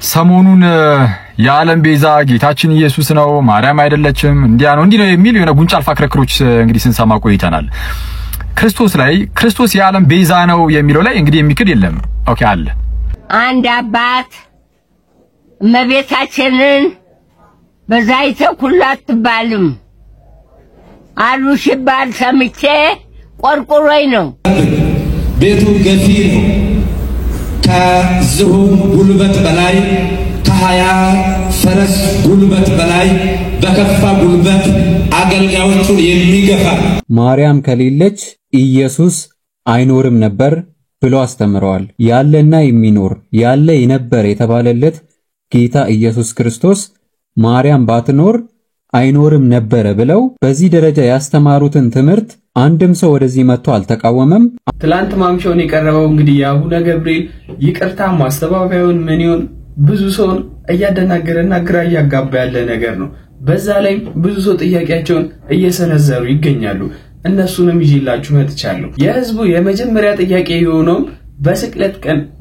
ሰሞኑን የዓለም ቤዛ ጌታችን ኢየሱስ ነው ማርያም አይደለችም እንዲያ ነው እንዲህ ነው የሚል የሆነ ጉንጫ አልፋ ክርክሮች እንግዲህ ስንሰማ ቆይተናል። ክርስቶስ የዓለም ቤዛ ነው የሚለው ላይ እንግዲህ የሚክድ የለም። ኦኬ አለ አንድ አባት እመቤታችንን በዛይተ ኩላት ባልም አሉ ሲባል ሰምቼ ቆርቆሮይ ነው ቤቱ ገፊር ነው ከዝሁም ጉልበት በላይ ከሃያ ፈረስ ጉልበት በላይ በከፋ ጉልበት አገልጋዮቹን የሚገፋ ማርያም ከሌለች ኢየሱስ አይኖርም ነበር ብሎ አስተምረዋል። ያለና የሚኖር ያለ የነበር የተባለለት ጌታ ኢየሱስ ክርስቶስ ማርያም ባትኖር አይኖርም ነበር ብለው በዚህ ደረጃ ያስተማሩትን ትምህርት አንድም ሰው ወደዚህ መጥቶ አልተቃወመም። ትላንት ማምሻውን የቀረበው እንግዲህ የአቡነ ገብርኤል ይቅርታ ማስተባበያውን ምን ይሁን ብዙ ሰው እያደናገረና ግራ ያጋባ ያለ ነገር ነው። በዛ ላይ ብዙ ሰው ጥያቄያቸውን እየሰነዘሩ ይገኛሉ። እነሱንም ይዤላችሁ መጥቻለሁ። የህዝቡ የመጀመሪያ ጥያቄ የሆነው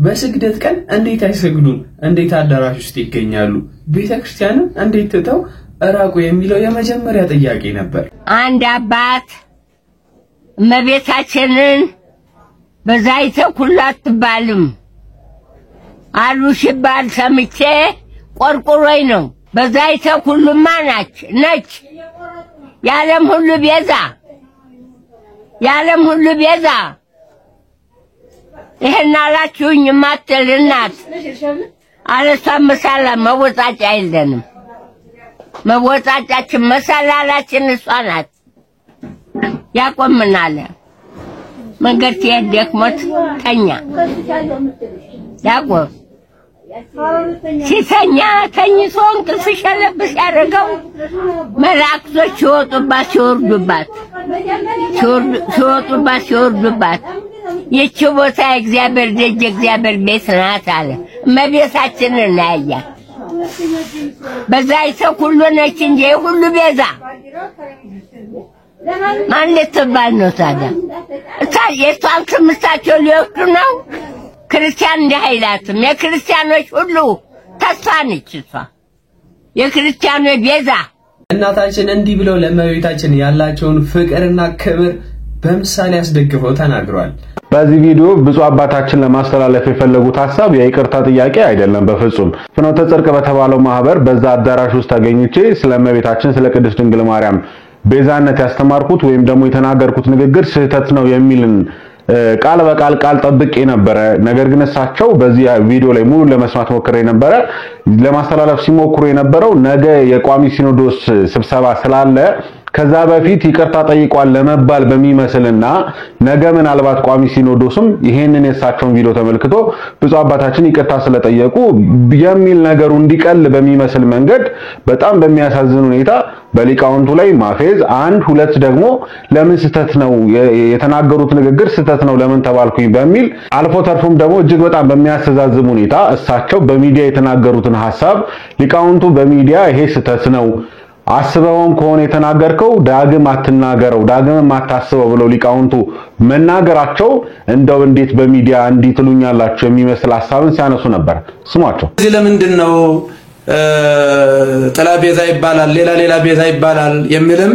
በስግደት ቀን እንዴት አይሰግዱም? እንዴት አዳራሽ ውስጥ ይገኛሉ? ቤተክርስቲያንን እንዴት ተተው እራቁ የሚለው የመጀመሪያ ጥያቄ ነበር። አንድ አባት እመቤታችንን በዛይተ ኩላት ባልም አሉ ሲባል ሰምቼ ቆርቆሮይ ነው በዛይተ ኩሉማ ነች የዓለም ሁሉ ቤዛ ይሄን አላችሁኝ ማተልናት አለሷም መሳላ መወጣጫ አይደለም መወጣጫችን መሳላላችን እሷ ናት። ያቆምናለ መንገድ ሲያደክሞት ተኛ ያቆም ሲተኛ ተኝቶ እንቅልፍ ሸለብስ ያደረገው መላእክቶች ሲወርዱባት ይህች ቦታ እግዚአብሔር ደጅ እግዚአብሔር ቤት ናት አለ። እመቤታችንን ያያል በዛይተ ኩሉ ነች እንጂ ሁሉ ቤዛ ማን ልትባል ነው ታዲያ? የሷን ስምታቸው ሊወስዱ ነው። ክርስቲያን እንደ ኃይላትም የክርስቲያኖች ሁሉ ተስፋ ነች እሷ የክርስቲያኖች ቤዛ። እናታችን እንዲህ ብለው ለእመቤታችን ያላቸውን ፍቅርና ክብር በምሳሌ አስደግፈው ተናግረዋል። በዚህ ቪዲዮ ብዙ አባታችን ለማስተላለፍ የፈለጉት ሐሳብ የይቅርታ ጥያቄ አይደለም በፍጹም። ፍኖተ ጽድቅ በተባለው ማህበር በዛ አዳራሽ ውስጥ ተገኝቼ ስለእመቤታችን ስለ ቅድስት ድንግል ማርያም ቤዛነት ያስተማርኩት ወይም ደግሞ የተናገርኩት ንግግር ስህተት ነው የሚልን ቃል በቃል ጠብቄ ነበር። ነገር ግን እሳቸው በዚህ ቪዲዮ ላይ ሙሉ ለመስማት ሞክሬ ነበር። ለማስተላለፍ ሲሞክሩ የነበረው ነገ የቋሚ ሲኖዶስ ስብሰባ ስላለ ከዛ በፊት ይቅርታ ጠይቋል ለመባል በሚመስልና ነገ ምናልባት ቋሚ ሲኖዶስም ይሄንን የሳቸውን ቪዲዮ ተመልክቶ ብዙ አባታችን ይቅርታ ስለጠየቁ የሚል ነገሩ እንዲቀል በሚመስል መንገድ በጣም በሚያሳዝን ሁኔታ በሊቃውንቱ ላይ ማፌዝ አንድ ሁለት ደግሞ ለምን ስተት ነው የተናገሩት ንግግር ስተት ነው ለምን ተባልኩኝ በሚል አልፎ ተርፎም ደግሞ እጅግ በጣም በሚያስተዛዝም ሁኔታ እሳቸው በሚዲያ የተናገሩትን ሐሳብ ሊቃውንቱ በሚዲያ ይሄ ስተት ነው አስበውም ከሆነ የተናገርከው ዳግም አትናገረው ዳግም አታስበው ብለው ሊቃውንቱ መናገራቸው እንደው እንዴት በሚዲያ እንዲትሉኛላችሁ የሚመስል ሐሳብን ሲያነሱ ነበር። ስሟቸው እዚህ ለምንድነው ጥላ ቤዛ ይባላል ሌላ ቤዛ ይባላል የሚልም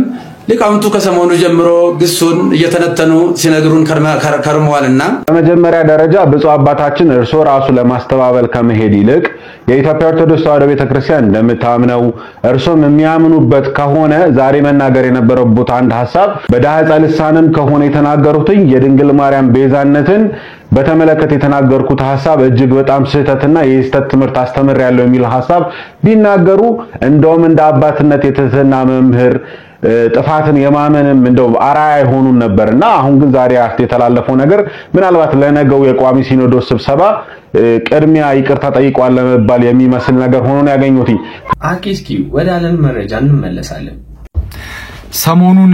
ሊቃውንቱ ከሰሞኑ ጀምሮ ግሱን እየተነተኑ ሲነግሩን ከርመዋልና በመጀመሪያ ደረጃ ብፁዕ አባታችን እርሶ ራሱ ለማስተባበል ከመሄድ ይልቅ የኢትዮጵያ ኦርቶዶክስ ተዋሕዶ ቤተክርስቲያን እንደምታምነው እርሶም የሚያምኑበት ከሆነ ዛሬ መናገር የነበረበት አንድ ሐሳብ በዳህጸ ልሳንም ከሆነ የተናገሩትኝ የድንግል ማርያም ቤዛነትን በተመለከተ የተናገርኩት ሐሳብ እጅግ በጣም ስህተትና የስተት ትምህርት አስተምር ያለው የሚል ሐሳብ ቢናገሩ እንደውም እንደ አባትነት የተሰና መምህር ጥፋትን የማመንም እንደው አራያ ይሆኑን ነበርና አሁን ግን ዛሬ የተላለፈው ነገር ምናልባት ለነገው የቋሚ ሲኖዶስ ስብሰባ ቅድሚያ ይቅርታ ጠይቋል ለመባል የሚመስል ነገር ሆኖ ነው ያገኙት። አኪስኪ ወደ ዓለም መረጃ እንመለሳለን። ሰሞኑን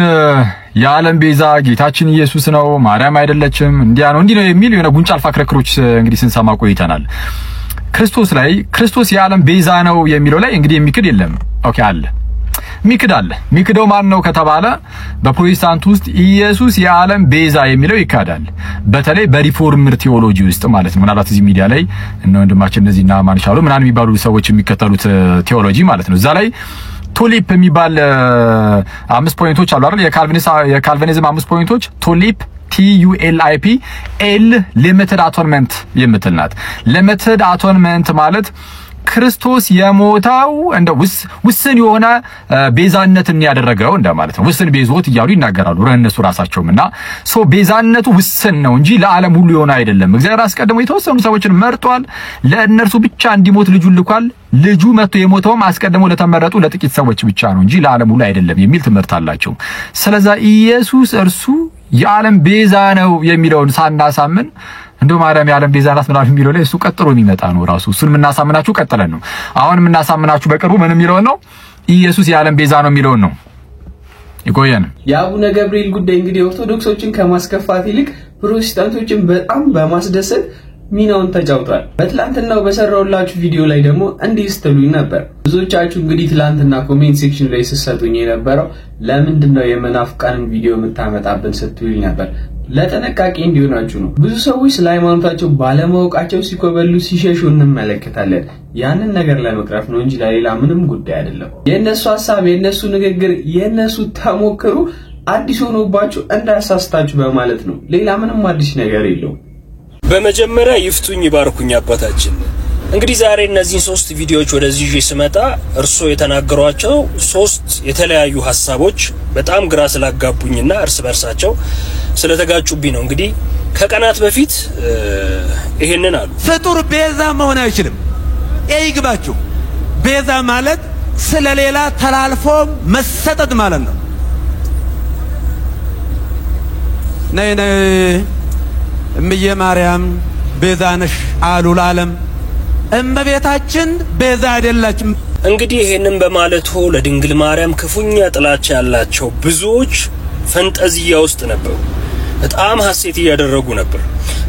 የዓለም ቤዛ ጌታችን ኢየሱስ ነው ማርያም አይደለችም እንዲያ ነው እንዲህ ነው የሚል የሆነ ጉንጫ አልፋ ክርክሮች እንግዲህ ስንሰማ ቆይተናል። ክርስቶስ የዓለም ቤዛ ነው የሚለው ላይ እንግዲህ የሚክድ የለም። ኦኬ አለ ሚክዳል ሚክደው ማን ነው ከተባለ በፕሮቴስታንት ውስጥ ኢየሱስ የዓለም ቤዛ የሚለው ይካዳል በተለይ በሪፎርምር ቴዎሎጂ ውስጥ ማለት ነው ምናልባት እዚህ ሚዲያ ላይ እነ ወንድማችን እነዚህና ማን ይሻሉ ምናን የሚባሉ ሰዎች የሚከተሉት ቴዎሎጂ ማለት ነው እዛ ላይ ቱሊፕ የሚባል 5 ፖይንቶች አሉ አይደል የካልቪኒዝም 5 ፖይንቶች ቱሊፕ TULIP L limited atonement የምትልናት limited atonement ማለት ክርስቶስ የሞታው እንደ ውስን የሆነ ቤዛነትን ያደረገው እንደማለት ነው ውስን ቤዞት ይያሉ ይናገራሉ ረነሱ ራሳቸውምና ሶ ቤዛነቱ ውስን ነው እንጂ ለዓለም ሁሉ የሆነ አይደለም እግዚአብሔር አስቀድሞ የተወሰኑ ሰዎችን መርጧል ለእነርሱ ብቻ እንዲሞት ልጁን ልኳል ልጁ መጥቶ የሞተውም አስቀድሞ ለተመረጡ ለጥቂት ሰዎች ብቻ ነው እንጂ ለዓለም ሁሉ አይደለም የሚል ትምህርት አላቸው ስለዚህ ኢየሱስ እርሱ የዓለም ቤዛ ነው የሚለውን ሳናሳምን እንደው ማርያም የዓለም ቤዛ ናት ምናምን የሚለው ላይ እሱ ቀጥሎ የሚመጣ ነው ራሱ እሱን ምናሳምናችሁ ቀጥለን ነው አሁን ምናሳምናችሁ በቅርቡ ምን የሚለው ነው ኢየሱስ የዓለም ቤዛ ነው የሚለው ነው ይቆየን የአቡነ ገብርኤል ጉዳይ እንግዲህ ኦርቶዶክሶችን ከማስከፋት ይልቅ ፕሮቴስታንቶችን በጣም በማስደሰት ሚናውን ተጫውቷል በትላንትናው በሰራውላችሁ ቪዲዮ ላይ ደግሞ እንዲህ ስትሉኝ ነበር ብዙዎቻችሁ እንግዲህ ትላንትና ኮሜንት ሴክሽን ላይ ሲሰጡኝ የነበረው ለምንድነው የመናፍቃንን ቪዲዮ የምታመጣብን ስትሉኝ ነበር ለተነቃቂ እንዲሆናችሁ ነው ብዙ ሰዎች ስለ ሃይማኖታቸው ባለማወቃቸው ሲኮበሉ ሲሸሹ እንመለከታለን ያንን ነገር ለመቅረፍ ነው እንጂ ለሌላ ምንም ጉዳይ አይደለም የነሱ ሐሳብ የነሱ ንግግር የነሱ ተሞክሮ አዲስ ሆኖባችሁ እንዳያሳስታችሁ በማለት ነው ሌላ ምንም አዲስ ነገር የለውም በመጀመሪያ ይፍቱኝ ይባርኩኝ አባታችን እንግዲህ ዛሬ እነዚህ 3 ቪዲዮዎች ወደዚህ ይዤ ስመጣ እርሶ የተናገሯቸው 3 የተለያዩ ሐሳቦች በጣም ግራ ስላጋቡኝና እርስ በርሳቸው ስለተጋጩብኝ ነው እንግዲህ ከቀናት በፊት ይሄንን አሉ ፍጡር ቤዛ መሆን አይችልም ይግባችሁ ቤዛ ማለት ስለሌላ ተላልፎ መሰጠት ማለት ነው ነይ እምዬ ማርያም ቤዛ ነሽ አሉ ለዓለም እመቤታችን ቤዛ አይደላችም እንግዲህ ይሄንን በማለቱ ለድንግል ማርያም ክፉኛ ጥላቻ ያላቸው ብዙዎች ፈንጠዚያ ውስጥ ነበሩ በጣም ሐሴት ያደረጉ ነበር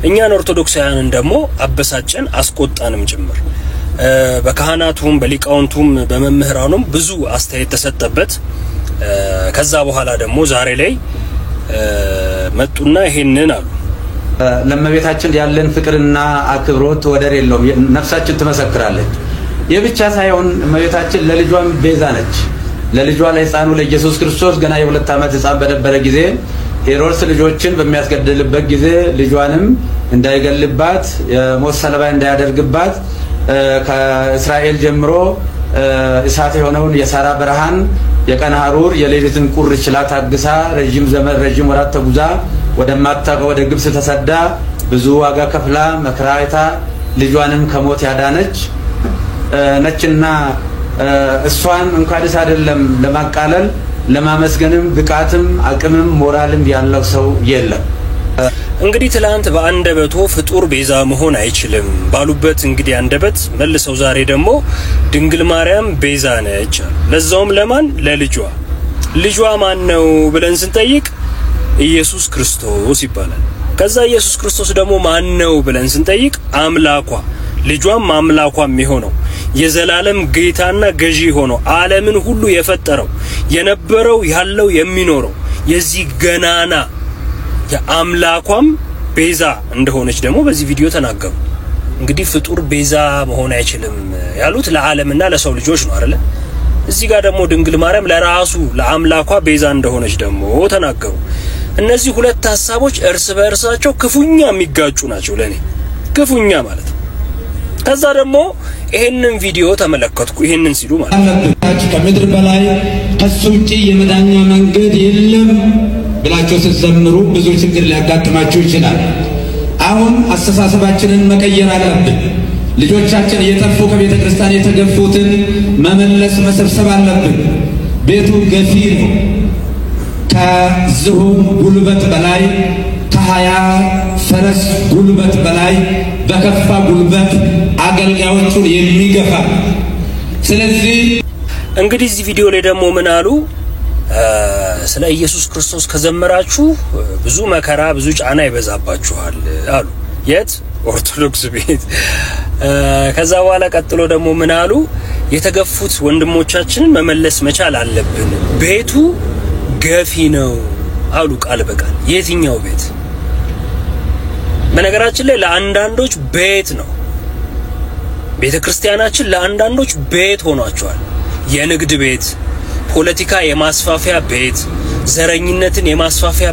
እኛን ኦርቶዶክሳውያንን ደግሞ አበሳጨን አስቆጣንም ጭምር በካህናቱም በሊቃውንቱም በመምህራኑም ብዙ አስተያየት ተሰጠበት ከዛ በኋላ ደግሞ ዛሬ ላይ መጡና ይሄንን አሉ ለእመቤታችን ያለን ፍቅርና አክብሮት ወደር የለውም ነፍሳችን ትመሰክራለች የብቻ ሳይሆን እመቤታችን ለልጇም ቤዛ ነች ለልጇ ለሕፃኑ ለኢየሱስ ክርስቶስ ገና የ2 ዓመት ሕፃን በነበረ ጊዜ ሄሮድስ ልጆችን በሚያስገድልበት ጊዜ ልጇንም እንዳይገልባት የሞት ሰለባ እንዳያደርግባት ከእስራኤል ጀምሮ እሳት የሆነውን የሳራ ብርሃን የቀን ሐሩር የሌሊትን ቁር ችላ ታግሳ ረጅም ዘመን ረጅም ወራት ተጉዛ ወደ ግብጽ ተሰዳ ብዙ ዋጋ ከፍላ መከራይታ ልጇንም ከሞት ያዳነች ነችና እሷን እንኳንስ አይደለም ለማቃለል ለማመስገንም ብቃትም አቅምም ሞራልም ያለው ሰው የለም እንግዲህ ትላንት በአንደበቱ ፍጡር ቤዛ መሆን አይችልም ባሉበት እንግዲህ አንደበት መልሰው ዛሬ ደግሞ ድንግል ማርያም ቤዛ ነች ለዛውም ለማን ለልጇ ማን ነው ብለን ስንጠይቅ ኢየሱስ ክርስቶስ ይባላል ከዛ ኢየሱስ ክርስቶስ ደግሞ ማን ነው ብለን ስንጠይቅ አምላኳ ልጇም አምላኳም የሆነው የዘላለም ጌታና ገዢ ሆኖ ዓለምን ሁሉ የፈጠረው የነበረው ያለው የሚኖረው የዚህ ገናና የአምላኳም ቤዛ እንደሆነች ደግሞ በዚህ ቪዲዮ ተናገሩ እንግዲህ ፍጡር ቤዛ መሆን አይችልም ያሉት ለዓለምና ለሰው ልጆች ነው አይደል እዚህ ጋር ደግሞ ድንግል ማርያም ለራሱ ለአምላኳ ቤዛ እንደሆነች ደግሞ ተናገሩ እነዚህ ሁለት ሐሳቦች እርስ በእርሳቸው ክፉኛ የሚጋጩ ናቸው ለኔ ክፉኛ ማለት ከዛ ደግሞ ይሄንን ቪዲዮ ተመለከትኩ ይሄንን ሲሉ ማለት ከምድር በላይ ከሱ ውጪ የመዳኛ መንገድ የለም ብላችሁ ስትዘምሩ ብዙ ችግር ሊያጋጥማችሁ ይችላል አሁን አስተሳሰባችንን መቀየር አለብን ልጆቻችን የጠፉ ከቤተ ክርስቲያን የተገፉትን መመለስ መሰብሰብ አለብን ቤቱ ገፊ ነው ከዝሆን ጉልበት በላይ ከ20 ፈረስ ጉልበት በላይ በከፋ ጉልበት አገልጋዮቹን የሚገፋ ስለዚህ እንግዲህ እዚህ ቪዲዮ ላይ ደግሞ ምን አሉ ስለ ኢየሱስ ክርስቶስ ከዘመራችሁ ብዙ መከራ ብዙ ጫና ይበዛባችኋል አሉ የት ኦርቶዶክስ ቤት ከዛ በኋላ ቀጥሎ ደግሞ ምን አሉ የተገፉት ወንድሞቻችንን መመለስ መቻል አለብን። ቤቱ ገፊ ነው አሉ ቃል በቃል። የትኛው ቤት? በነገራችን ላይ ለአንዳንዶች ቤት ነው። ቤተክርስቲያናችን ለአንዳንዶች ቤት ሆኗቸዋል። የንግድ ቤት፣ ፖለቲካ የማስፋፊያ ቤት፣ ዘረኝነትን የማስፋፊያ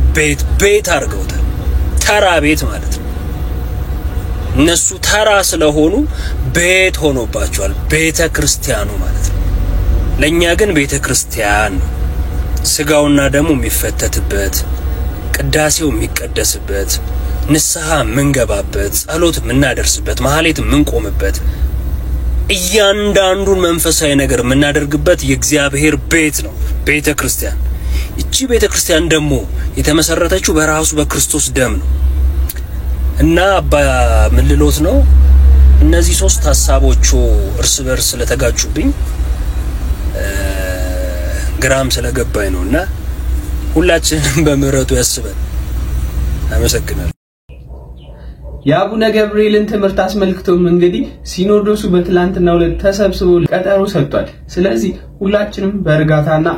ቤት አድርገውታል። ተራ ቤት ማለት ነው። እነሱ ተራ ስለሆኑ ቤት ሆኖባቸዋል ቤተክርስቲያኑ ማለት ነው። ለኛ ግን ቤተክርስቲያን ነው ስጋውና ደሙ የሚፈተትበት፣ ቅዳሴው የሚቀደስበት፣ ንስሐ ምንገባበት፣ ጸሎት ምናደርስበት፣ ማህሌት ምንቆምበት፣ እያንዳንዱን መንፈሳዊ ነገር ምናደርግበት የእግዚአብሔር ቤት ነው ቤተክርስቲያን። እቺ ቤተክርስቲያን ደግሞ የተመሰረተችው በራሱ በክርስቶስ ደም ነው እና ምን ልሎት ነው እነዚህ ሶስት ሐሳቦቹ እርስ በርስ ስለተጋጩብኝ ግራም ስለገባኝ ነውና ሁላችንም በምህረቱ ያስበን። አመሰግናለሁ። የአቡነ ገብርኤልን ትምህርት አስመልክቶም እንግዲህ ሲኖዶሱ በትላንትናው ዕለት ተሰብስቦ ቀጠሮ ሰጥቷል። ስለዚህ ሁላችንም በእርጋታና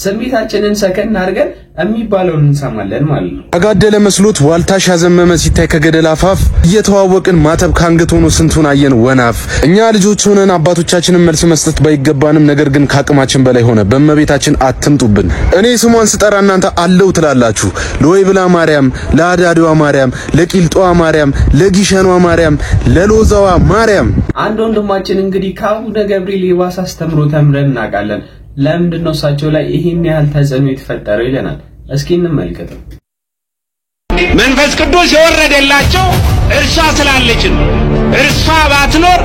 ስሜታችንን ሰከን አድርገን የሚባለውን እንሰማለን ማለት ነው። አጋደለ መስሎት ዋልታሽ ያዘመመ ሲታይ ከገደል አፋፍ እየተዋወቅን ማተብ ካንገት ሆኖ ስንቱን አየን ወናፍ። እኛ ልጆች ሆነን አባቶቻችንን መልስ መስጠት ባይገባንም ነገር ግን ከአቅማችን በላይ ሆነ። በእመቤታችን አትምጡብን። እኔ ስሟን ስጠራ እናንተ አለው ትላላችሁ። ለወይብላ ማርያም፣ ለአዳዲዋ ማርያም፣ ለቂልጧ ማርያም፣ ለጊሸኗ ማርያም፣ ለሎዛዋ ማርያም። አንድ ወንድማችን እንግዲህ ከአቡነ ገብርኤል የባሰ አስተምሮ ተምረን እናውቃለን። ለምንድነው እሳቸው ላይ ይሄን ያህል ተጽዕኖ የተፈጠረው ይለናል። እስኪ እንመልከተው። መንፈስ ቅዱስ የወረደላቸው እርሷ ስላለች ነው። እርሷ ባትኖር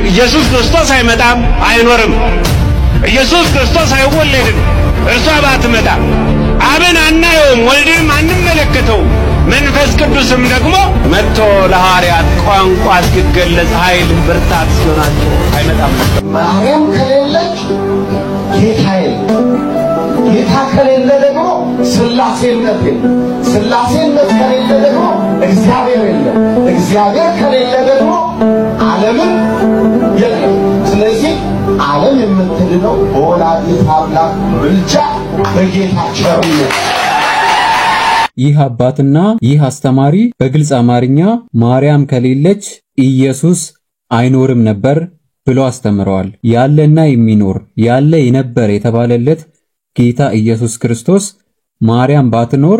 ኢየሱስ ክርስቶስ አይመጣም አይኖርም። ኢየሱስ ክርስቶስ አይወለድም እርሷ ባትመጣ። አብን አናየውም፣ ወልድም አንመለከተውም። መንፈስ ቅዱስም ደግሞ መጥቶ ለሐዋርያት ቋንቋ ሲገለጽ ኃይል ብርታት ሲሆናቸው አይመጣም። ማርያም ከሌለች ጌታ የለም። ጌታ ከሌለ ደግሞ ሥላሴነት የለም። ሥላሴነት ከሌለ ደግሞ እግዚአብሔር የለም። እግዚአብሔር ከሌለ ደግሞ ዓለምን የለም። ስለዚህ ዓለም የምትድነው በወላዲተ አምላክ ምልጃ በጌታ ቸርነት። ይህ አባትና ይህ አስተማሪ በግልጽ አማርኛ ማርያም ከሌለች ኢየሱስ አይኖርም ነበር ብሎ አስተምረዋል። ያለና የሚኖር ያለ የነበረ የተባለለት ጌታ ኢየሱስ ክርስቶስ ማርያም ባትኖር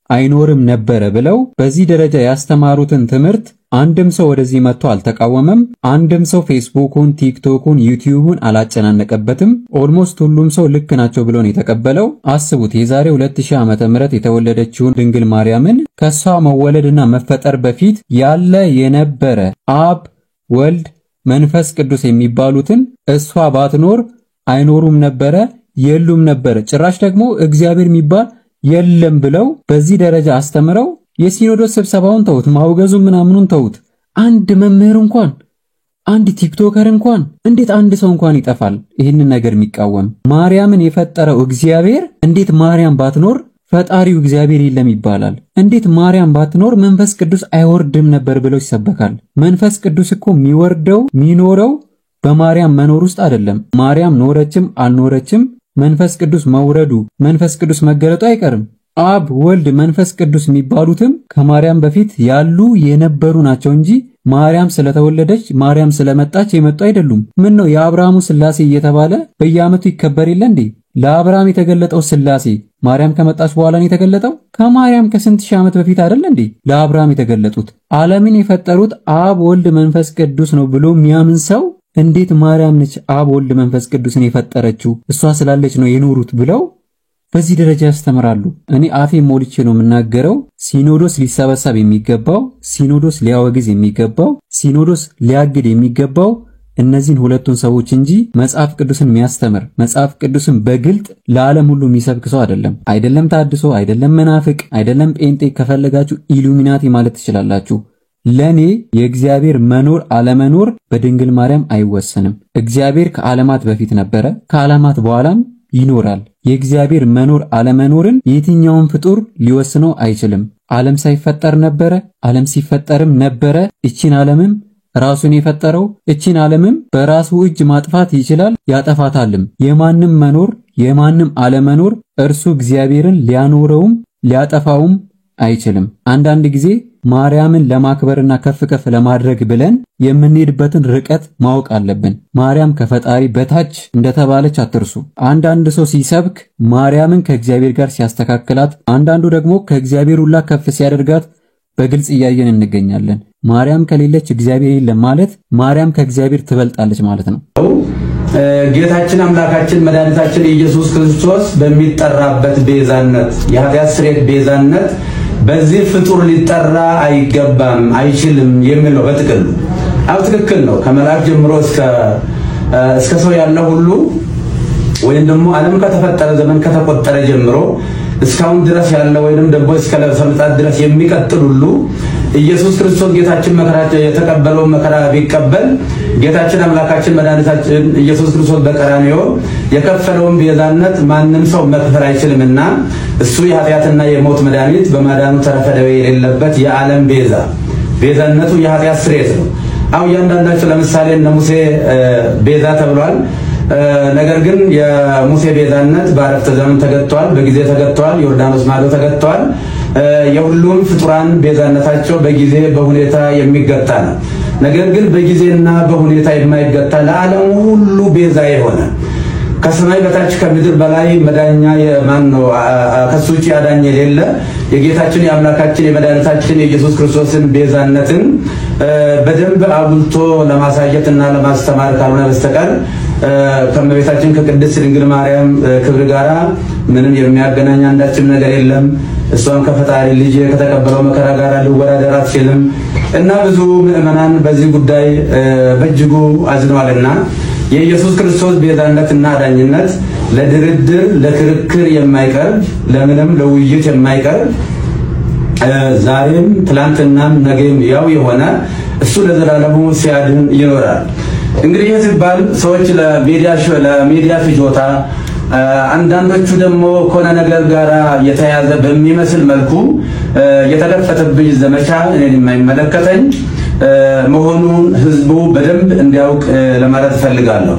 አይኖርም ነበር ብለው በዚህ ደረጃ ያስተማሩትን ትምህርት አንድም ሰው ወደዚህ መጥቶ አልተቃወመም። አንድም ሰው ፌስቡኩን፣ ቲክቶኩን፣ ዩቲዩቡን አላጨናነቀበትም። ኦልሞስት ሁሉም ሰው ልክ ናቸው ብሎ ነው የተቀበለው። አስቡት የዛሬ 2000 ዓመተ ምህረት የተወለደችውን ድንግል ማርያምን ከሷ መወለድና መፈጠር በፊት ያለ የነበረ አብ፣ ወልድ፣ መንፈስ ቅዱስ የሚባሉትን እሷ ባትኖር አይኖሩም ነበረ፣ የሉም ነበረ፣ ጭራሽ ደግሞ እግዚአብሔር የሚባል የለም ብለው በዚህ ደረጃ አስተምረው የሲኖዶስ ስብሰባውን ተውት፣ ማውገዙን ምናምኑን ተውት። አንድ መምህር እንኳን አንድ ቲክቶከር እንኳን እንዴት አንድ ሰው እንኳን ይጠፋል ይህንን ነገር የሚቃወም? ማርያምን የፈጠረው እግዚአብሔር እንዴት ማርያም ባትኖር ፈጣሪው እግዚአብሔር የለም ይባላል? እንዴት ማርያም ባትኖር መንፈስ ቅዱስ አይወርድም ነበር ብለው ይሰበካል? መንፈስ ቅዱስ እኮ የሚወርደው የሚኖረው በማርያም መኖር ውስጥ አይደለም። ማርያም ኖረችም አልኖረችም መንፈስ ቅዱስ መውረዱ መንፈስ ቅዱስ መገለጡ አይቀርም። አብ፣ ወልድ፣ መንፈስ ቅዱስ የሚባሉትም ከማርያም በፊት ያሉ የነበሩ ናቸው እንጂ ማርያም ስለተወለደች ማርያም ስለመጣች የመጡ አይደሉም። ምን ነው የአብርሃሙ ሥላሴ እየተባለ በየዓመቱ ይከበር የለ እንዴ? ለአብርሃም የተገለጠው ሥላሴ ማርያም ከመጣች በኋላ ነው የተገለጠው? ከማርያም ከስንት ሺህ ዓመት በፊት አይደል እንዴ ለአብርሃም የተገለጡት? ዓለምን የፈጠሩት አብ፣ ወልድ፣ መንፈስ ቅዱስ ነው ብሎ የሚያምን ሰው እንዴት ማርያም ነች አብ፣ ወልድ፣ መንፈስ ቅዱስን የፈጠረችው እሷ ስላለች ነው የኖሩት ብለው በዚህ ደረጃ ያስተምራሉ? እኔ አፌ ሞልቼ ነው የምናገረው። ሲኖዶስ ሊሰበሰብ የሚገባው፣ ሲኖዶስ ሊያወግዝ የሚገባው፣ ሲኖዶስ ሊያግድ የሚገባው እነዚህን ሁለቱን ሰዎች እንጂ መጽሐፍ ቅዱስን የሚያስተምር መጽሐፍ ቅዱስን በግልጥ ለዓለም ሁሉ የሚሰብክ ሰው አይደለም። አይደለም ታድሶ፣ አይደለም መናፍቅ፣ አይደለም ጴንጤ፣ ከፈለጋችሁ ኢሉሚናቲ ማለት ትችላላችሁ። ለኔ የእግዚአብሔር መኖር አለመኖር በድንግል ማርያም አይወሰንም። እግዚአብሔር ከዓለማት በፊት ነበረ፣ ከዓለማት በኋላም ይኖራል። የእግዚአብሔር መኖር አለመኖርን የትኛውን ፍጡር ሊወስነው አይችልም። ዓለም ሳይፈጠር ነበረ፣ ዓለም ሲፈጠርም ነበረ፣ እቺን ዓለምም ራሱን የፈጠረው እቺን ዓለምም በራሱ እጅ ማጥፋት ይችላል ያጠፋታልም። የማንም መኖር የማንም አለመኖር እርሱ እግዚአብሔርን ሊያኖረውም ሊያጠፋውም አይችልም። አንዳንድ ጊዜ ማርያምን ለማክበርና ከፍ ለማድረግ ብለን የምንሄድበትን ርቀት ማወቅ አለብን። ማርያም ከፈጣሪ በታች እንደተባለች አትርሱ። አንዳንድ ሰው ሲሰብክ ማርያምን ከእግዚአብሔር ጋር ሲያስተካክላት፣ አንዳንዱ ደግሞ ከእግዚአብሔር ሁላ ከፍ ሲያደርጋት በግልጽ እያየን እንገኛለን። ማርያም ከሌለች እግዚአብሔር የለም ማለት ማርያም ከእግዚአብሔር ትበልጣለች ማለት ነው። ጌታችን አምላካችን መድኃኒታችን ኢየሱስ ክርስቶስ በሚጠራበት ቤዛነት የኃጢአት ስርየት ቤዛነት በዚህ ፍጡር ሊጠራ አይገባም አይችልም የሚል ነው በጥቅሉ። አው ትክክል ነው። ከመላእክት ጀምሮ እስከ ሰው ያለው ሁሉ ወይም ደግሞ ዓለም ከተፈጠረ ዘመን ከተቆጠረ ጀምሮ እስካሁን ድረስ ያለው ወይንም ደግሞ እስከ ለሰምጣት ድረስ የሚቀጥል ሁሉ ኢየሱስ ክርስቶስ ጌታችን መከራ የተቀበለው መከራ ቢቀበል ጌታችን አምላካችን መድኃኒታችን ኢየሱስ ክርስቶስ በቀራንዮ የከፈለውን ቤዛነት ማንም ሰው መክፈል አይችልምና እሱ የኃጢአትና የሞት መድኃኒት በማዳኑ ተረፈ ደዌ የሌለበት የዓለም ቤዛነቱ የኃጢአት ስርየት ነው። አው ያንዳንዳቸው ለምሳሌ እነ ሙሴ ቤዛ ተብሏል። ነገር ግን የሙሴ ቤዛነት በአረፍተ ዘመን ተገጥቷል፣ በጊዜ ተገጥቷል፣ ዮርዳኖስ ማዶ ተገጥቷል። የሁሉም ፍጡራን ቤዛነታቸው በጊዜ በሁኔታ የሚገታ ነው። ነገር ግን በጊዜና በሁኔታ የማይገታ ለዓለም ሁሉ ቤዛ የሆነ ከሰማይ በታች ከምድር በላይ መዳኛ የማን ነው? ከሱ ውጪ አዳኝ የሌለ የጌታችን የአምላካችን የመድኃኒታችን የኢየሱስ ክርስቶስን ቤዛነትን በደንብ አጉልቶ ለማሳየትና ለማስተማር ካልሆነ በስተቀር ከመቤታችን ከቅድስት ድንግል ማርያም ክብር ጋራ ምንም የሚያገናኝ አንዳችም ነገር የለም። እሷም ከፈጣሪ ልጅ ከተቀበለው መከራ ጋር ሊወዳደር አትችልም እና ብዙ ምዕመናን በዚህ ጉዳይ በእጅጉ አዝነዋልና የኢየሱስ ክርስቶስ ቤዛነትና አዳኝነት ለድርድር ለክርክር የማይቀርብ ለምንም ለውይይት የማይቀርብ ዛሬም ትላንትናም ነገም ያው የሆነ እሱ ለዘላለሙ ሲያድን ይኖራል። እንግዲህ ሲባል ሰዎች ለሚዲያ ፍጆታ አንዳንዶቹ ደግሞ ኮነ ነገር ጋር የተያዘ በሚመስል መልኩ የተከፈተብኝ ዘመቻ እኔን የማይመለከተኝ መሆኑን ህዝቡ በደንብ እንዲያውቅ ለማለት ፈልጋለሁ።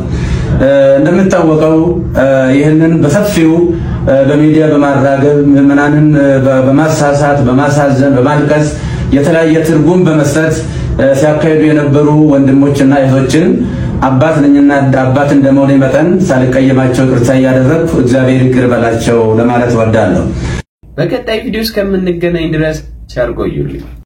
እንደምታወቀው ይህንን በሰፊው በሚዲያ በማራገብ ምዕመናንን በማሳሳት በማሳዘን በማልቀስ የተለያየ ትርጉም በመስጠት ሲያካሂዱ የነበሩ ወንድሞችና እህቶችን አባት ነኝና አባት እንደመሆኔ መጠን ሳልቀየማቸው ይቅርታ እያደረግኩ እግዚአብሔር ይቅር በላቸው ለማለት እወዳለሁ። በቀጣይ ቪዲዮ እስከምንገናኝ ድረስ ቸር ቆዩልኝ።